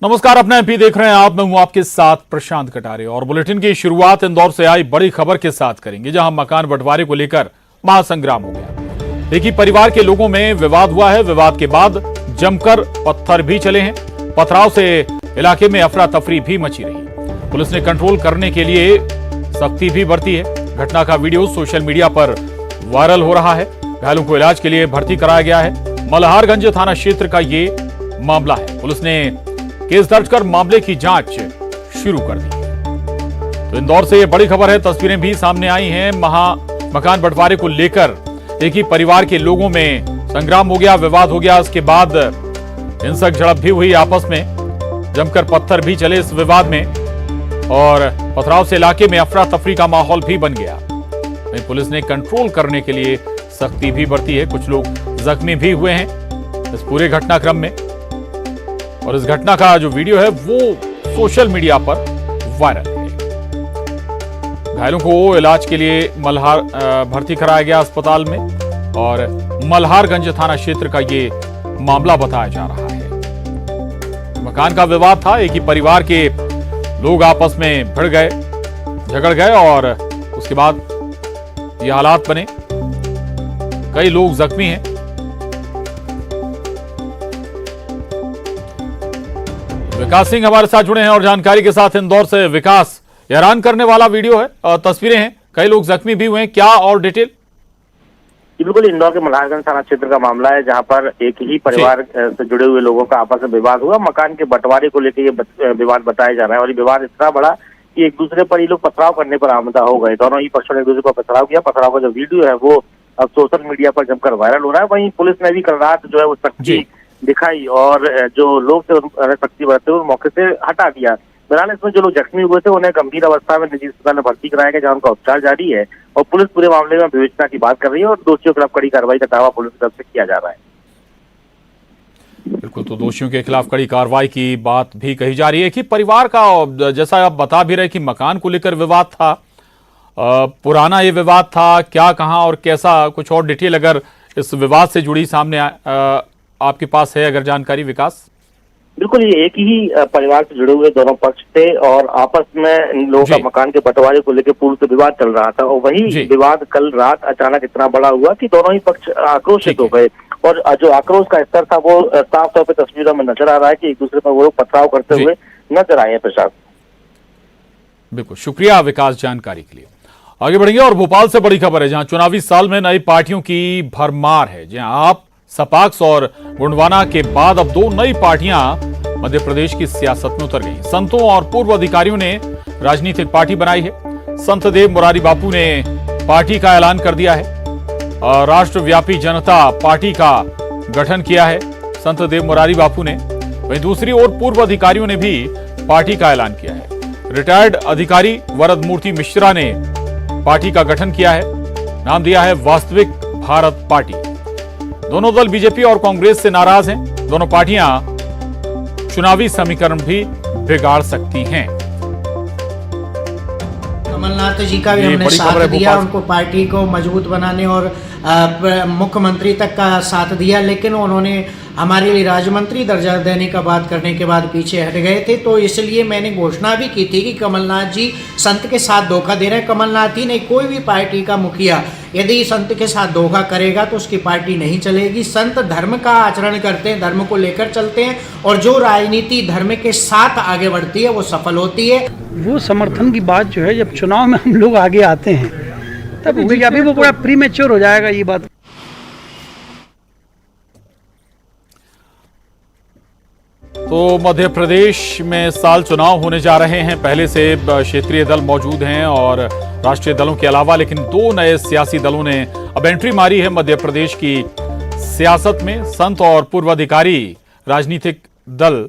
नमस्कार, अपना एमपी देख रहे हैं आप। मैं हूं आपके साथ प्रशांत कटारे और बुलेटिन की शुरुआत इंदौर से आई बड़ी खबर के साथ करेंगे, जहां मकान बंटवारे को लेकर महासंग्राम हो गया। एक ही परिवार के लोगों में विवाद हुआ है। विवाद के बाद जमकर पत्थर भी चले हैं। पथराव से इलाके में अफरा तफरी भी मची रही। पुलिस ने कंट्रोल करने के लिए सख्ती भी बरती है। घटना का वीडियो सोशल मीडिया पर वायरल हो रहा है। घायलों को इलाज के लिए भर्ती कराया गया है। मल्हारगंज थाना क्षेत्र का ये मामला है। पुलिस ने केस दर्ज कर मामले की जांच शुरू कर दी है। तो इंदौर से ये बड़ी खबर है। तस्वीरें भी सामने आई हैं। मकान बंटवारे को लेकर एक ही परिवार के लोगों में संग्राम हो गया, विवाद हो गया। इसके बाद हिंसक झड़प भी हुई आपस में, जमकर पत्थर भी चले इस विवाद में और पथराव से इलाके में अफरा तफरी का माहौल भी बन गया। पुलिस ने कंट्रोल करने के लिए सख्ती भी बरती है। कुछ लोग जख्मी भी हुए हैं इस पूरे घटनाक्रम में और इस घटना का जो वीडियो है वो सोशल मीडिया पर वायरल है। घायलों को इलाज के लिए भर्ती कराया गया अस्पताल में और मल्हारगंज थाना क्षेत्र का ये मामला बताया जा रहा है। मकान का विवाद था। एक ही परिवार के लोग आपस में भिड़ गए, झगड़ गए और उसके बाद ये हालात बने। कई लोग जख्मी हैं। विकास सिंह हमारे साथ जुड़े हैं और जानकारी के साथ इंदौर से। विकास, हैरान करने वाला वीडियो है और तस्वीरें हैं। कई लोग जख्मी भी हुए हैं, क्या और डिटेल? बिल्कुल, इंदौर के मल्हारगंज थाना क्षेत्र का मामला है, जहां पर एक ही परिवार से जुड़े हुए लोगों का आपस में विवाद हुआ। मकान के बंटवारे को लेकर ये विवाद बताया जा रहा है और ये विवाद इतना बड़ा कि एक दूसरे पर ये लोग पथराव करने पर आमदा हो गए। दोनों ही पक्षों ने एक दूसरे पर पथराव किया। पथराव का जो वीडियो है वो अब सोशल मीडिया पर जमकर वायरल हो रहा है। वहीं पुलिस ने भी कल रात जो है वो सख्ती दिखाई और जो लोग थे उन्हें सख्ती बरतते हुए मौके से हटा दिया। बहरहाल इसमें जो लोग जख्मी हुए थे उन्हें गंभीर अवस्था में निजी अस्पताल में भर्ती कराया गया, जहां उनका उपचार जारी है और पुलिस पूरे मामले में विवेचना की बात कर रही है और दोषियों के खिलाफ कड़ी कार्रवाई का दावा पुलिस की तरफ से किया जा रहा है। बिल्कुल, तो दोषियों के खिलाफ कड़ी कार्रवाई की बात भी कही जा रही है कि परिवार का, जैसा आप बता भी रहे कि मकान को लेकर विवाद था, पुराना ये विवाद था, क्या, कहां और कैसा, कुछ और डिटेल अगर इस विवाद से जुड़ी सामने आपके पास है अगर जानकारी? विकास, बिल्कुल, ये एक ही परिवार से जुड़े हुए दोनों पक्ष थे और आपस में इन लोगों का मकान के बंटवारे को लेकर पूर्व से विवाद चल रहा था और वही विवाद कल रात अचानक इतना बड़ा हुआ कि दोनों ही पक्ष आक्रोशित हो गए और जो आक्रोश का स्तर था वो साफ तौर पर तस्वीरों में नजर आ रहा है कि एक दूसरे पर वो लोग पथराव करते हुए नजर आए हैं। प्रशांत, बिल्कुल शुक्रिया विकास जानकारी के लिए। आगे बढ़ेंगे और भोपाल से बड़ी खबर है, जहां चुनावी साल में नई पार्टियों की भरमार है। जहां आप, सपाक्स और गोंडवाना के बाद अब दो नई पार्टियां मध्य प्रदेश की सियासत में उतर गई। संतों और पूर्व अधिकारियों ने राजनीतिक पार्टी बनाई है। संत देव मुरारी बापू ने पार्टी का ऐलान कर दिया है। राष्ट्रव्यापी जनता पार्टी का गठन किया है संत देव मुरारी बापू ने। वहीं दूसरी ओर पूर्व अधिकारियों ने भी पार्टी का ऐलान किया है। रिटायर्ड अधिकारी वरद मूर्ति मिश्रा ने पार्टी का गठन किया है। नाम दिया है वास्तविक भारत पार्टी। दोनों दल बीजेपी और कांग्रेस से नाराज हैं। दोनों पार्टियां चुनावी समीकरण भी बिगाड़ सकती हैं। कमलनाथ जी का भी हमने साथ दिया, उनको पार्टी को मजबूत बनाने और मुख्यमंत्री तक का साथ दिया, लेकिन उन्होंने हमारे लिए राज्य मंत्री दर्जा देने का बात करने के बाद पीछे हट गए थे। तो इसलिए मैंने घोषणा भी की थी कि कमलनाथ जी संत के साथ धोखा दे रहे हैं। कमलनाथ ही नहीं, कोई भी पार्टी का मुखिया यदि संत के साथ धोखा करेगा तो उसकी पार्टी नहीं चलेगी। संत धर्म का आचरण करते हैं, धर्म को लेकर चलते हैं और जो राजनीति धर्म के साथ आगे बढ़ती है वो सफल होती है। वो समर्थन की बात जो है, जब चुनाव में हम लोग आगे आते हैं तब अभी वो पूरा प्रीमेच्योर हो जाएगा ये बात। तो मध्य प्रदेश में साल चुनाव होने जा रहे हैं। पहले से क्षेत्रीय दल मौजूद हैं और राष्ट्रीय दलों के अलावा, लेकिन दो नए सियासी दलों ने अब एंट्री मारी है मध्य प्रदेश की सियासत में। संत और पूर्व अधिकारी राजनीतिक दल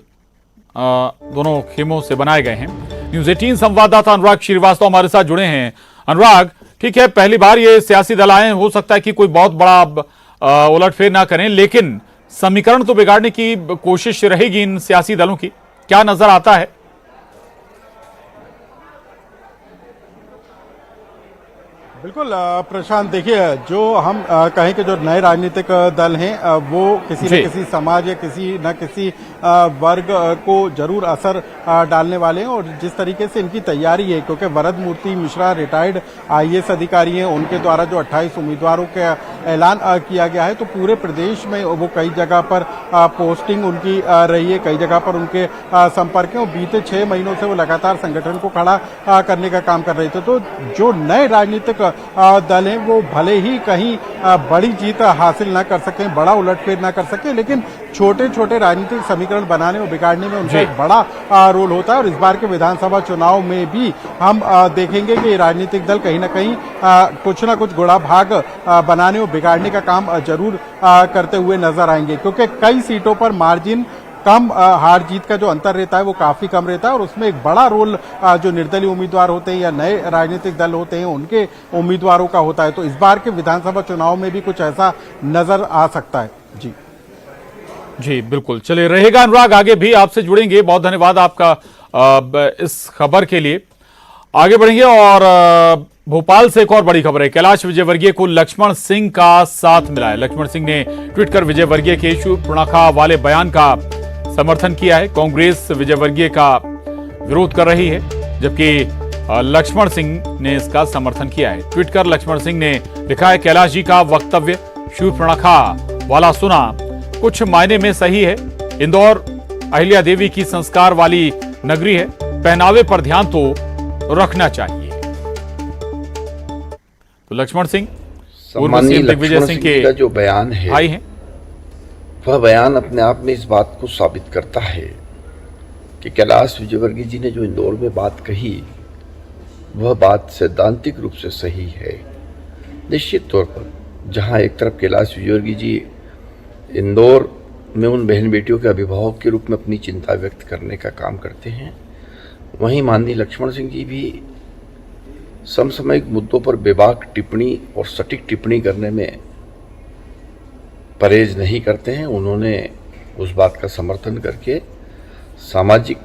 दोनों खेमों से बनाए गए हैं। न्यूज 18 संवाददाता अनुराग श्रीवास्तव हमारे साथ जुड़े हैं। अनुराग, ठीक है, पहली बार ये सियासी दल आए, हो सकता है कि कोई बहुत बड़ा उलटफेर ना करें, लेकिन समीकरण तो बिगाड़ने की कोशिश रहेगी इन सियासी दलों की, क्या नजर आता है? बिल्कुल प्रशांत, देखिए जो हम कहें कि जो नए राजनीतिक दल हैं वो किसी न किसी समाज या किसी न किसी वर्ग को जरूर असर डालने वाले हैं। और जिस तरीके से इनकी तैयारी है, क्योंकि वरद मूर्ति मिश्रा रिटायर्ड IAS अधिकारी हैं, उनके द्वारा जो 28 उम्मीदवारों का ऐलान किया गया है, तो पूरे प्रदेश में वो कई जगह पर पोस्टिंग उनकी रही है, कई जगह पर उनके संपर्क हैं और बीते 6 महीनों से वो लगातार संगठन को खड़ा करने का काम कर रहे थे। तो जो नए राजनीतिक दल हैं वो भले ही कहीं बड़ी जीत हासिल न कर सकें, बड़ा उलटफेर न कर सकें, लेकिन छोटे छोटे राजनीतिक समीकरण बनाने और बिगाड़ने में उनका एक बड़ा रोल होता है। और इस बार के विधानसभा चुनाव में भी हम देखेंगे कि राजनीतिक दल कहीं न कहीं कुछ न कुछ गुड़ा भाग बनाने और बिगाड़ने का काम जरूर करते हुए नजर आएंगे, क्योंकि कई सीटों पर मार्जिन कम, हार जीत का जो अंतर रहता है वो काफी कम रहता है। और उसमें एक बड़ा रोल जो निर्दलीय उम्मीदवार होते हैं या नए राजनीतिक दल होते हैं उनके उम्मीदवारों का होता है। तो इस बार के विधानसभा चुनाव में भी कुछ ऐसा नजर आ सकता है। जी बिल्कुल, चलिए रहेगा अनुराग, आगे भी आपसे जुड़ेंगे। बहुत धन्यवाद आपका इस खबर के लिए। आगे बढ़ेंगे और भोपाल से एक और बड़ी खबर है। कैलाश विजयवर्गीय को लक्ष्मण सिंह का साथ मिला है। लक्ष्मण सिंह ने ट्वीट कर विजयवर्गीय के शूर्पणखा वाले बयान का समर्थन किया है। कांग्रेस विजयवर्गीय का विरोध कर रही है, जबकि लक्ष्मण सिंह ने इसका समर्थन किया है। ट्वीट कर लक्ष्मण सिंह ने लिखा है, कैलाश जी का वक्तव्य शूर्पणखा वाला सुना, कुछ मायने में सही है। इंदौर अहिल्या देवी की संस्कार वाली नगरी है, पहनावे पर ध्यान तो रखना चाहिए। तो लक्ष्मण सिंह पूर्व सीएम दिग्विजय सिंह के जो बयान है भाई हैं, वह बयान अपने आप में इस बात को साबित करता है कि कैलाश विजयवर्गीय जी ने जो इंदौर में बात कही वह बात सैद्धांतिक रूप से सही है। निश्चित तौर पर जहां एक तरफ कैलाश विजयवर्गीय जी इंदौर में उन बहन बेटियों के अभिभावक के रूप में अपनी चिंता व्यक्त करने का काम करते हैं, वहीं माननीय लक्ष्मण सिंह जी भी समसामयिक मुद्दों पर बेबाक टिप्पणी और सटीक टिप्पणी करने में परहेज नहीं करते हैं। उन्होंने उस बात का समर्थन करके सामाजिक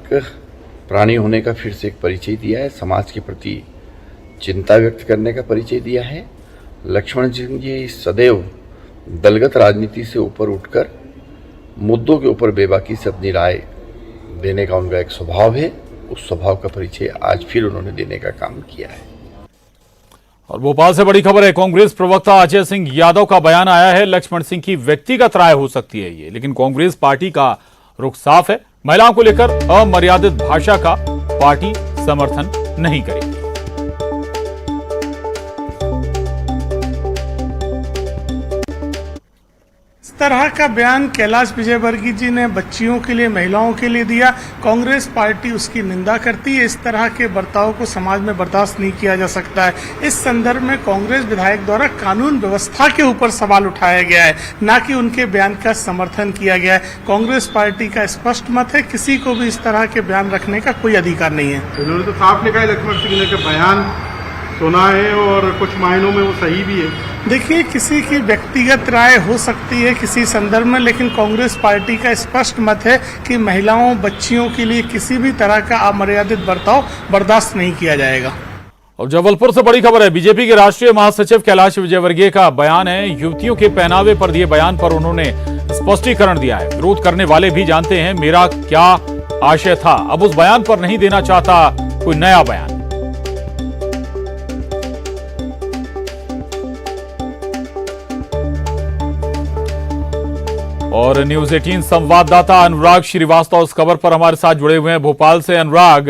प्राणी होने का फिर से एक परिचय दिया है, समाज के प्रति चिंता व्यक्त करने का परिचय दिया है। लक्ष्मण सिंह जी सदैव दलगत राजनीति से ऊपर उठकर मुद्दों के ऊपर बेबाकी से अपनी राय देने का उनका एक स्वभाव है। उस स्वभाव का परिचय आज फिर उन्होंने देने का काम किया है। और भोपाल से बड़ी खबर है। कांग्रेस प्रवक्ता अजय सिंह यादव का बयान आया है, लक्ष्मण सिंह की व्यक्तिगत राय हो सकती है ये, लेकिन कांग्रेस पार्टी का रुख साफ है। महिलाओं को लेकर अमर्यादित भाषा का पार्टी समर्थन नहीं करेगी। तरह का बयान कैलाश विजयवर्गीय जी ने बच्चियों के लिए, महिलाओं के लिए दिया। कांग्रेस पार्टी उसकी निंदा करती है। इस तरह के बर्ताव को समाज में बर्दाश्त नहीं किया जा सकता है। इस संदर्भ में कांग्रेस विधायक द्वारा कानून व्यवस्था के ऊपर सवाल उठाया गया है, न कि उनके बयान का समर्थन किया गया है। कांग्रेस पार्टी का स्पष्ट मत है, किसी को भी इस तरह के बयान रखने का कोई अधिकार नहीं है। उन्होंने तो साफ लिखा है लक्ष्मण सिंह ने कि बयान सुना है और कुछ मायनों में वो सही भी है। देखिए, किसी की व्यक्तिगत राय हो सकती है किसी संदर्भ में, लेकिन कांग्रेस पार्टी का स्पष्ट मत है कि महिलाओं, बच्चियों के लिए किसी भी तरह का अमर्यादित बर्ताव बर्दाश्त नहीं किया जाएगा। और जबलपुर से बड़ी खबर है। बीजेपी के राष्ट्रीय महासचिव कैलाश विजयवर्गीय का बयान है। युवतियों के पहनावे पर दिए बयान पर उन्होंने स्पष्टीकरण दिया है। विरोध करने वाले भी जानते हैं मेरा क्या आशय था, अब उस बयान पर नहीं देना चाहता कोई नया बयान। और न्यूज 18 संवाददाता अनुराग श्रीवास्तव इस खबर पर हमारे साथ जुड़े हुए हैं भोपाल से। अनुराग,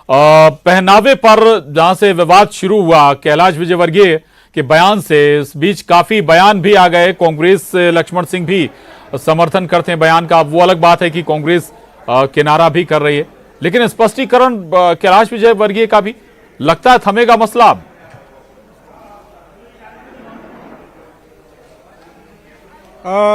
पहनावे पर जहां से विवाद शुरू हुआ कैलाश विजयवर्गीय के बयान से, इस बीच काफी बयान भी आ गए। कांग्रेस से लक्ष्मण सिंह भी समर्थन करते हैं बयान का। वो अलग बात है कि कांग्रेस किनारा भी कर रही है, लेकिन स्पष्टीकरण कैलाश विजयवर्गीय का भी लगता है थमेगा मसला।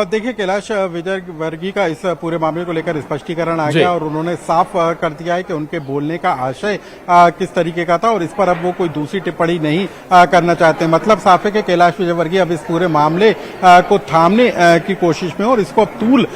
देखिए, कैलाश विजयवर्गीय का इस पूरे मामले को लेकर स्पष्टीकरण आ गया और उन्होंने साफ कर दिया है कि उनके बोलने का आशय किस तरीके का था और इस पर अब वो कोई दूसरी टिप्पणी नहीं करना चाहते। मतलब साफ है कि कैलाश विजयवर्गीय अब इस पूरे मामले को थामने की कोशिश में और इसको अब तूल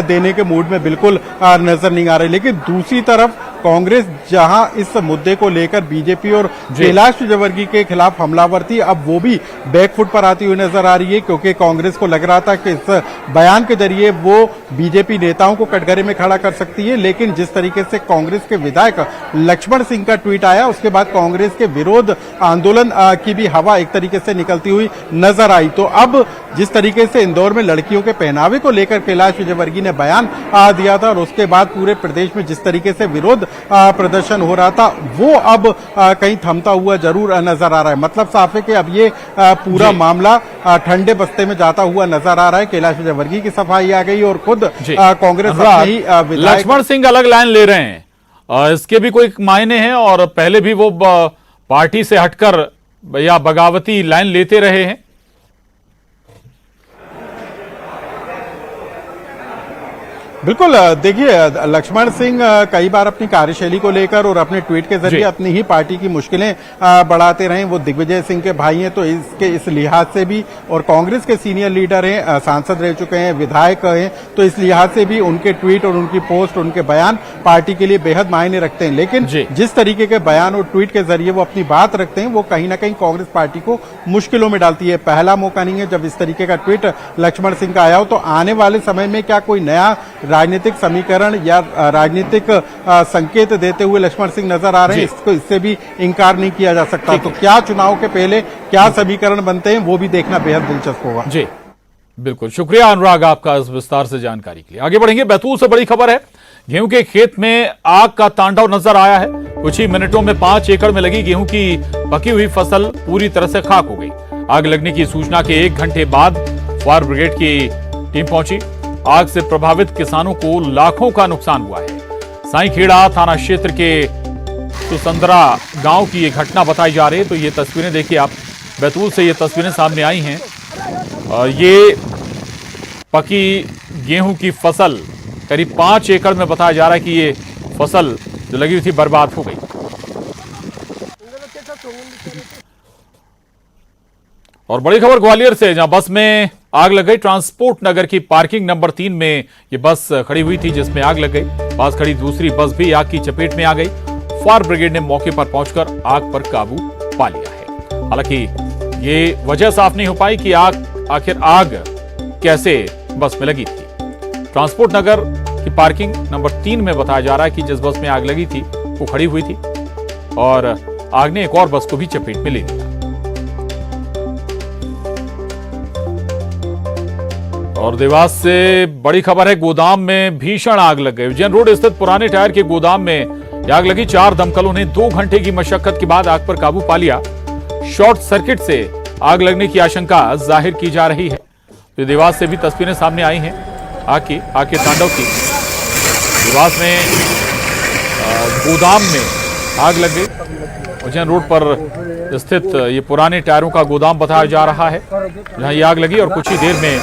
देने के मूड में बिल्कुल नजर नहीं आ रहे। लेकिन दूसरी तरफ कांग्रेस जहां इस मुद्दे को लेकर बीजेपी और कैलाश विजयवर्गीय के खिलाफ हमलावर थी, अब वो भी बैकफुट पर आती हुई नजर आ रही है, क्योंकि कांग्रेस को लग रहा था कि इस बयान के जरिए वो बीजेपी नेताओं को कटघरे में खड़ा कर सकती है। लेकिन जिस तरीके से कांग्रेस के विधायक लक्ष्मण सिंह का ट्वीट आया, उसके बाद कांग्रेस के विरोध आंदोलन की भी हवा एक तरीके से निकलती हुई नजर आई। तो अब जिस तरीके से इंदौर में लड़कियों के पहनावे को लेकर कैलाश विजयवर्गीय ने बयान दिया था और उसके बाद पूरे प्रदेश में जिस तरीके से विरोध प्रदर्शन हो रहा था, वो अब कहीं थमता हुआ जरूर नजर आ रहा है। मतलब साफ है कि अब ये पूरा मामला ठंडे बस्ते में जाता हुआ नजर आ रहा है। कैलाश विजयवर्गीय की सफाई आ गई और खुद कांग्रेस लक्ष्मण सिंह अलग लाइन ले रहे हैं, इसके भी कोई मायने हैं? और पहले भी वो पार्टी से हटकर या बगावती लाइन लेते रहे हैं। बिल्कुल, देखिए लक्ष्मण सिंह कई बार अपनी कार्यशैली को लेकर और अपने ट्वीट के जरिए अपनी ही पार्टी की मुश्किलें बढ़ाते रहे। वो दिग्विजय सिंह के भाई हैं, तो इस लिहाज से भी, और कांग्रेस के सीनियर लीडर हैं, सांसद रह चुके हैं, विधायक हैं, तो इस लिहाज से भी उनके ट्वीट और उनकी पोस्ट, उनके बयान पार्टी के लिए बेहद मायने रखते हैं। लेकिन जिस तरीके के बयान और ट्वीट के जरिए वो अपनी बात रखते हैं, वो कहीं ना कहीं कांग्रेस पार्टी को मुश्किलों में डालती है। पहला मौका नहीं है जब इस तरीके का ट्वीट लक्ष्मण सिंह का आया हो। तो आने वाले समय में क्या कोई नया राजनीतिक समीकरण या राजनीतिक संकेत देते हुए लक्ष्मण सिंह नजर आ रहे हैं, इसको इससे भी इंकार नहीं किया जा सकता। तो क्या चुनाव के पहले क्या समीकरण बनते हैं, वो भी देखना बेहद दिलचस्प होगा। जी बिल्कुल, शुक्रिया अनुराग आपका इस विस्तार से जानकारी के लिए। आगे बढ़ेंगे, बैतूल से बड़ी खबर है। गेहूं के खेत में आग का तांडव नजर आया है। कुछ ही मिनटों में 5 एकड़ में लगी गेहूं की पकी हुई फसल पूरी तरह से खाक हो गई। आग लगने की सूचना के 1 घंटे बाद फायर ब्रिगेड की टीम पहुंची। आग से प्रभावित किसानों को लाखों का नुकसान हुआ है। साईखेड़ा थाना क्षेत्र के सुसंदरा गांव की ये घटना बताई जा रही है। तो ये तस्वीरें देखिए आप, बैतूल से ये तस्वीरें सामने आई हैं। और ये पकी गेहूं की फसल करीब 5 एकड़ में बताया जा रहा है कि ये फसल जो लगी हुई थी बर्बाद हो गई। और बड़ी खबर ग्वालियर से, जहां बस में आग लग गई। ट्रांसपोर्ट नगर की पार्किंग नंबर 3 में ये बस खड़ी हुई थी, जिसमें आग लग गई। पास खड़ी दूसरी बस भी आग की चपेट में आ गई। फायर ब्रिगेड ने मौके पर पहुंचकर आग पर काबू पा लिया है। हालांकि ये वजह साफ नहीं हो पाई कि आखिर आग कैसे बस में लगी थी। ट्रांसपोर्ट नगर की पार्किंग नंबर 3 में बताया जा रहा है कि जिस बस में आग लगी थी वो खड़ी हुई थी और आग ने एक और बस को भी चपेट में ले लिया। और देवास से बड़ी खबर है, गोदाम में भीषण आग लग गई। उज्जैन रोड स्थित पुराने टायर के गोदाम में आग लगी। 4 दमकलों ने 2 घंटे की मशक्कत के बाद आग पर काबू पा लिया। शॉर्ट सर्किट से आग लगने की आशंका जाहिर की जा रही है। तो देवास से भी तस्वीरें सामने आई हैं आग के तांडव की। देवास में गोदाम में आग लग गई। उज्जैन रोड पर स्थित ये पुराने टायरों का गोदाम बताया जा रहा है, जहां ये आग लगी और कुछ ही देर में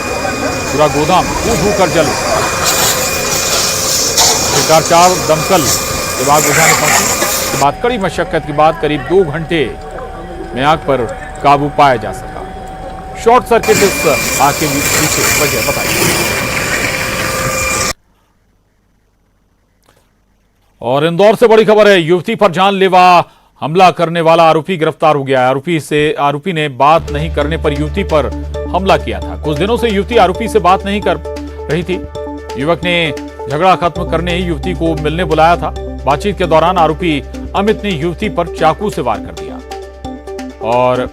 पूरा गोदाम फूंक कर जल। सरकार 4 दमकल जब आग बुझाने पहुंची, बाद कड़ी मशक्कत के बाद करीब 2 घंटे में आग पर काबू पाया जा सका। शॉर्ट सर्किट इस आग के पीछे वजह बताई। और इंदौर से बड़ी खबर है, युवती पर जानलेवा हमला करने वाला आरोपी गिरफ्तार हो गया है। आरोपी ने बात नहीं करने पर युवती पर हमला किया था। कुछ दिनों से युवती आरोपी से बात नहीं कर रही थी। युवक ने झगड़ा खत्म करने युवती को मिलने बुलाया था। बातचीत के दौरान आरोपी अमित ने युवती पर चाकू से वार कर दिया और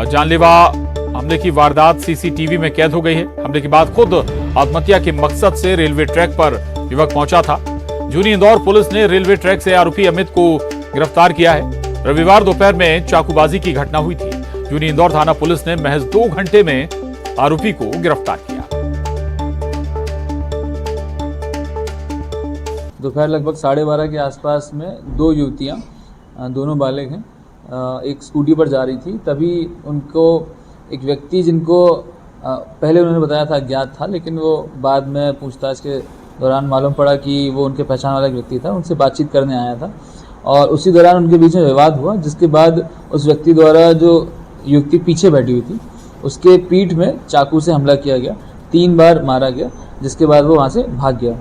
जानलेवा हमले की वारदात सीसीटीवी में कैद हो गई है। हमले के बाद खुद आत्महत्या के मकसद से रेलवे ट्रैक पर युवक पहुंचा था। जूनी इंदौर पुलिस ने रेलवे ट्रैक से आरोपी अमित को गिरफ्तार किया है। रविवार दोपहर में चाकूबाजी की घटना हुई थी। जूनी इंदौर थाना पुलिस ने महज 2 घंटे में आरोपी को गिरफ्तार किया। दोपहर लगभग 12:30 के आसपास में 2 युवतियां, दोनों बालिग हैं, एक स्कूटी पर जा रही थी। तभी उनको एक व्यक्ति, जिनको पहले उन्होंने बताया था अज्ञात था, लेकिन वो बाद में पूछताछ के दौरान मालूम पड़ा कि वो उनके पहचान वाला एक व्यक्ति था। उनसे बातचीत करने आया था और उसी दौरान उनके बीच में विवाद हुआ, जिसके बाद उस व्यक्ति द्वारा जो युवती पीछे बैठी हुई थी उसके पीठ में चाकू से हमला किया गया। 3 बार मारा गया, जिसके बाद वो वहाँ से भाग गया।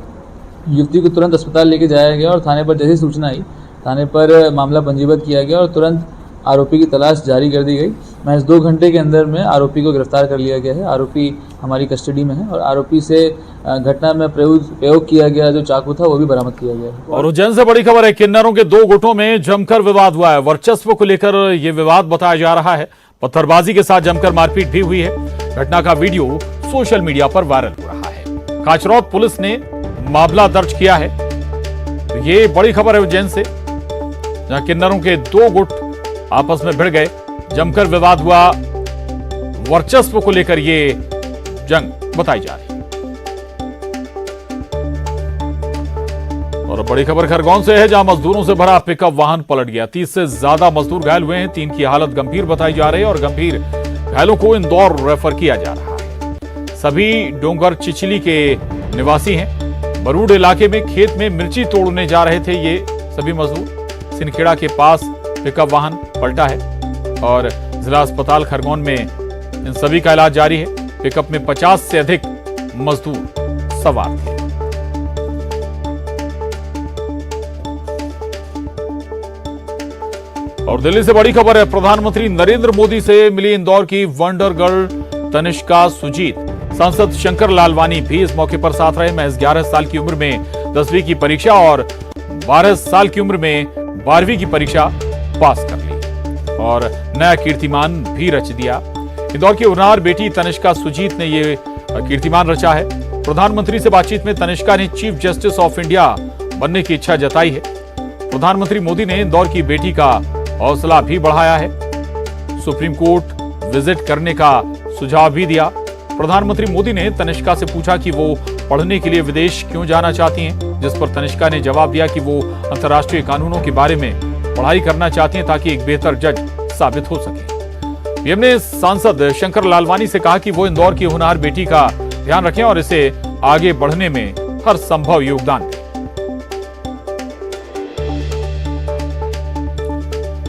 युवती को तुरंत अस्पताल लेके जाया गया और थाने पर जैसी सूचना आई, थाने पर मामला पंजीबद्ध किया गया और तुरंत आरोपी की तलाश जारी कर दी गई। महज 2 घंटे के अंदर में आरोपी को गिरफ्तार कर लिया गया है। आरोपी हमारी कस्टडी में है और आरोपी से घटना में प्रयोग किया गया जो चाकू था वो भी बरामद किया गया है। और उज्जैन से बड़ी खबर है, किन्नरों के 2 गुटों में जमकर विवाद हुआ है। वर्चस्व को लेकर यह विवाद बताया जा रहा है। पत्थरबाजी के साथ जमकर मारपीट भी हुई है। घटना का वीडियो सोशल मीडिया पर वायरल हो रहा है। काचरौद पुलिस ने मामला दर्ज किया है। तो ये बड़ी खबर है उज्जैन से, जहां किन्नरों के 2 गुट आपस में भिड़ गए, जमकर विवाद हुआ। वर्चस्व को लेकर ये जंग बताई जा रही है। और बड़ी खबर खरगोन से है, जहां मजदूरों से भरा पिकअप वाहन पलट गया। 30 से ज्यादा मजदूर घायल हुए हैं। 3 की हालत गंभीर बताई जा रही है और गंभीर घायलों को इंदौर रेफर किया जा रहा है। सभी डोंगर चिचली के निवासी हैं। बरूड इलाके में खेत में मिर्ची तोड़ने जा रहे थे ये सभी मजदूर। सिनखेड़ा के पास पिकअप वाहन पलटा है और जिला अस्पताल खरगोन में इन सभी का इलाज जारी है। पिकअप में 50 से अधिक मजदूर सवार थे। और दिल्ली से बड़ी खबर है, प्रधानमंत्री नरेंद्र मोदी से मिली इंदौर की वंडर गर्ल तनिष्का सुजीत। सांसद शंकर लालवानी भी इस मौके पर साथ रहे। महज 11 साल की उम्र में 10वीं की परीक्षा और 12 साल की उम्र में 12वीं की परीक्षा पास कर ली और नया कीर्तिमान भी रच दिया। इंदौर की होनहार बेटी तनिष्का सुजीत ने यह कीर्तिमान रचा है। प्रधानमंत्री से बातचीत में तनिष्का ने चीफ जस्टिस ऑफ इंडिया बनने की इच्छा जताई है। प्रधानमंत्री मोदी ने इंदौर की बेटी का हौसला भी बढ़ाया है। सुप्रीम कोर्ट विजिट करने का सुझाव भी दिया। प्रधानमंत्री मोदी ने तनिष्का से पूछा कि वो पढ़ने के लिए विदेश क्यों जाना चाहती हैं, जिस पर तनिष्का ने जवाब दिया कि वो अंतर्राष्ट्रीय कानूनों के बारे में पढ़ाई करना चाहती हैं ताकि एक बेहतर जज साबित हो सके। पीएम ने सांसद शंकर लालवानी से कहा कि वो इंदौर की होनहार बेटी का ध्यान रखें और इसे आगे बढ़ने में हर संभव योगदान दें।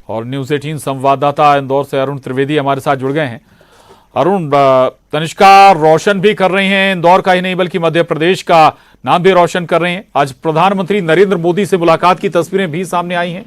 और न्यूज 18 संवाददाता इंदौर से अरुण त्रिवेदी हमारे साथ जुड़ गए हैं। अरुण, तनिष्का रोशन भी कर रही हैं, इंदौर का ही नहीं बल्कि मध्य प्रदेश का नाम भी रोशन कर रहे हैं। आज प्रधानमंत्री नरेंद्र मोदी से मुलाकात की तस्वीरें भी सामने आई हैं।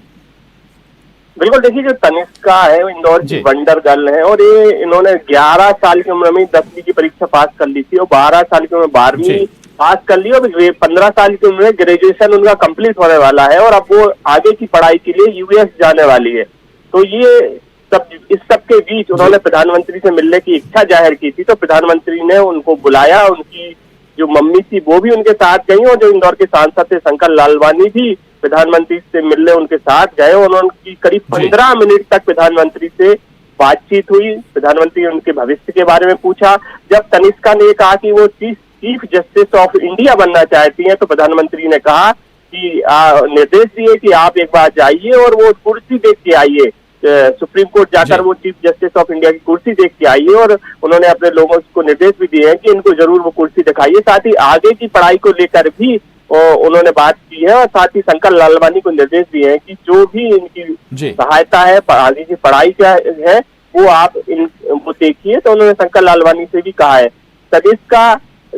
बिल्कुल, देखिए जो तनिष्का है वो इंदौर की वंडर गर्ल है और ये इन्होंने 11 साल की उम्र में 10वीं की परीक्षा पास कर ली थी और 12 साल की उम्र में 12वीं पास कर ली और 15 साल की उम्र में ग्रेजुएशन उनका कंप्लीट होने वाला है और अब वो आगे की पढ़ाई के लिए यूएस जाने वाली है। तो ये सब इस सब के बीच उन्होंने प्रधानमंत्री से मिलने की इच्छा जाहिर की थी, तो प्रधानमंत्री ने उनको बुलाया। उनकी जो मम्मी थी वो भी उनके साथ गई और जो इंदौर के सांसद थे शंकर लालवानी भी प्रधानमंत्री से मिलने उनके साथ गए और उनकी करीब 15 मिनट तक प्रधानमंत्री से बातचीत हुई। प्रधानमंत्री ने उनके भविष्य के बारे में पूछा। जब तनिष्का ने कहा कि वो चीफ जस्टिस ऑफ इंडिया बनना चाहती हैं तो प्रधानमंत्री ने कहा कि निर्देश दिए कि आप एक बार जाइए और वो कुर्सी देख के आइए, सुप्रीम कोर्ट जाकर वो चीफ जस्टिस ऑफ इंडिया की कुर्सी देख के आइए। और उन्होंने अपने लोगों को निर्देश भी दिए हैं कि इनको जरूर वो कुर्सी दिखाइए। साथ ही आगे की पढ़ाई को लेकर भी उन्होंने बात की है और साथ ही शंकर लालवानी को निर्देश दिए हैं कि जो भी इनकी सहायता है आगे की पढ़ाई का है वो आप वो देखिए। तो उन्होंने शंकर लालवानी से भी कहा है। तनिष्का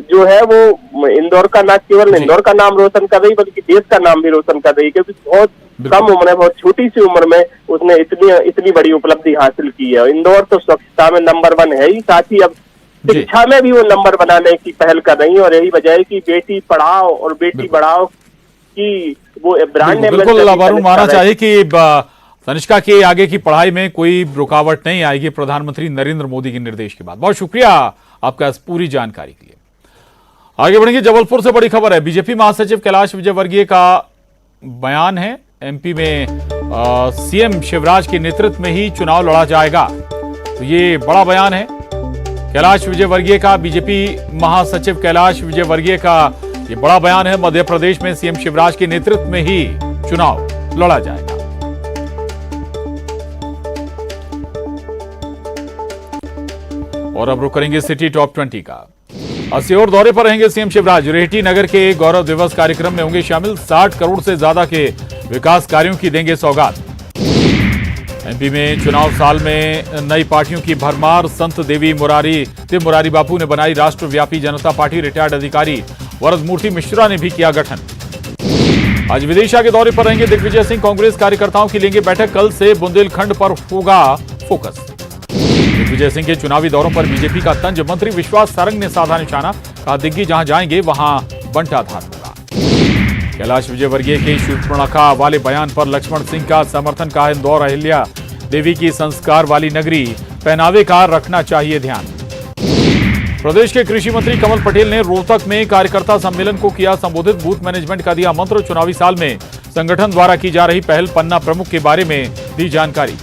जो है वो इंदौर का न केवल इंदौर का नाम रोशन कर रही बल्कि देश का नाम भी रोशन कर रही है, क्योंकि बहुत कम उम्र में, बहुत छोटी सी उम्र में उसने इतनी बड़ी उपलब्धि हासिल की है। इंदौर तो स्वच्छता में नंबर 1 है ही, साथ ही अब शिक्षा में भी वो नंबर बनाने की पहल कर रही है और यही वजह है कि बेटी पढ़ाओ और बेटी बढ़ाओ की वो ब्रांड नेम। बिल्कुल अरुण, मानना चाहिए कि तनिष्का के आगे की पढ़ाई में कोई रुकावट नहीं आएगी प्रधानमंत्री नरेंद्र मोदी के निर्देश के बाद। बहुत शुक्रिया आपका इस पूरी जानकारी के लिए। आगे बढ़ेंगे, जबलपुर से बड़ी खबर है। बीजेपी महासचिव कैलाश विजयवर्गीय का बयान है, एमपी में सीएम शिवराज के नेतृत्व में ही चुनाव लड़ा जाएगा। तो ये बड़ा बयान है कैलाश विजयवर्गीय का। बीजेपी महासचिव कैलाश विजयवर्गीय का ये बड़ा बयान है। मध्य प्रदेश में सीएम शिवराज के नेतृत्व में ही चुनाव लड़ा जाएगा। और अब रुक करेंगे सिटी टॉप 20 का। अस्योर दौरे पर रहेंगे सीएम शिवराज। रेहटी नगर के गौरव दिवस कार्यक्रम में होंगे शामिल। 60 करोड़ से ज्यादा के विकास कार्यों की देंगे सौगात। एमपी में चुनाव साल में नई पार्टियों की भरमार। संत देवी मुरारी बापू ने बनाई राष्ट्रव्यापी जनता पार्टी। रिटायर्ड अधिकारी वरद मूर्ति मिश्रा ने भी किया गठन। आज विदिशा के दौरे पर रहेंगे दिग्विजय सिंह। कांग्रेस कार्यकर्ताओं की लेंगे बैठक। कल से बुंदेलखंड पर होगा फोकस। दिग्विजय सिंह के चुनावी दौरों पर बीजेपी का तंज। मंत्री विश्वास सारंग ने साधा निशाना। कहा दिग्गी जहां जाएंगे वहां बंटाधार होगा। कैलाश विजयवर्गीय के शूर्पणखा वाले बयान पर लक्ष्मण सिंह का समर्थन। कहा इंदौर अहिल्या देवी की संस्कार वाली नगरी, पहनावे का रखना चाहिए ध्यान। प्रदेश के कृषि मंत्री कमल पटेल ने रोहतक में कार्यकर्ता सम्मेलन को किया संबोधित। बूथ मैनेजमेंट का दिया मंत्र। चुनावी साल में संगठन द्वारा की जा रही पहल पन्ना प्रमुख के बारे में दी जानकारी।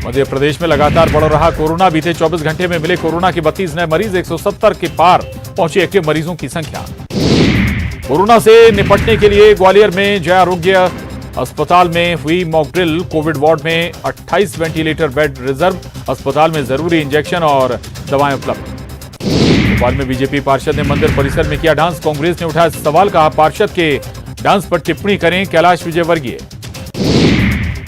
मध्य प्रदेश में लगातार बढ़ रहा कोरोना। बीते 24 घंटे में मिले कोरोना के 32 नए मरीज। 170 के पार पहुंची एक्टिव मरीजों की संख्या। कोरोना से निपटने के लिए ग्वालियर में जय आरोग्य अस्पताल में हुई मॉक ड्रिल। कोविड वार्ड में 28 वेंटिलेटर बेड रिजर्व। अस्पताल में जरूरी इंजेक्शन और दवाएं उपलब्ध। भोपाल में बीजेपी पार्षद ने मंदिर परिसर में किया डांस। कांग्रेस ने उठाया सवाल। कहा पार्षद के डांस पर टिप्पणी करें कैलाश विजयवर्गीय।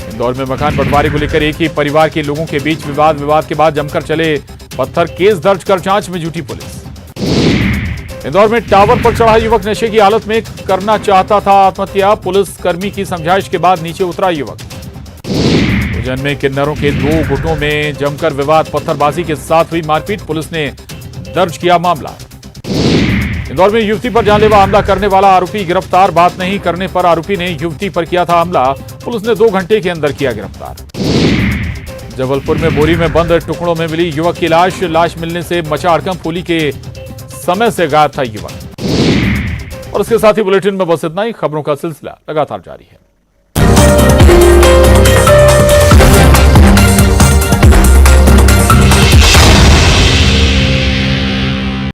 इंदौर में मकान बंटवारे को लेकर एक ही परिवार के लोगों के बीच विवाद के बाद जमकर चले पत्थर। केस दर्ज कर जांच में जुटी पुलिस। इंदौर में टावर पर चढ़ा युवक नशे की हालत में करना चाहता था आत्महत्या। पुलिस कर्मी की समझाइश के बाद नीचे उतरा युवक। उज्जैन में किन्नरों के 2 गुटों में जमकर विवाद। पत्थरबाजी के साथ हुई मारपीट। पुलिस ने दर्ज किया मामला। इंदौर में युवती पर जानलेवा हमला करने वाला आरोपी गिरफ्तार। बात नहीं करने पर आरोपी ने युवती पर किया था हमला। पुलिस ने 2 घंटे के अंदर किया गिरफ्तार। जबलपुर में बोरी में बंद टुकड़ों में मिली युवक की लाश। लाश मिलने से मचा हड़कंप। होली के समय से गायब था युवक। और इसके साथ ही बुलेटिन में बस इतना ही। खबरों का सिलसिला लगातार जारी है।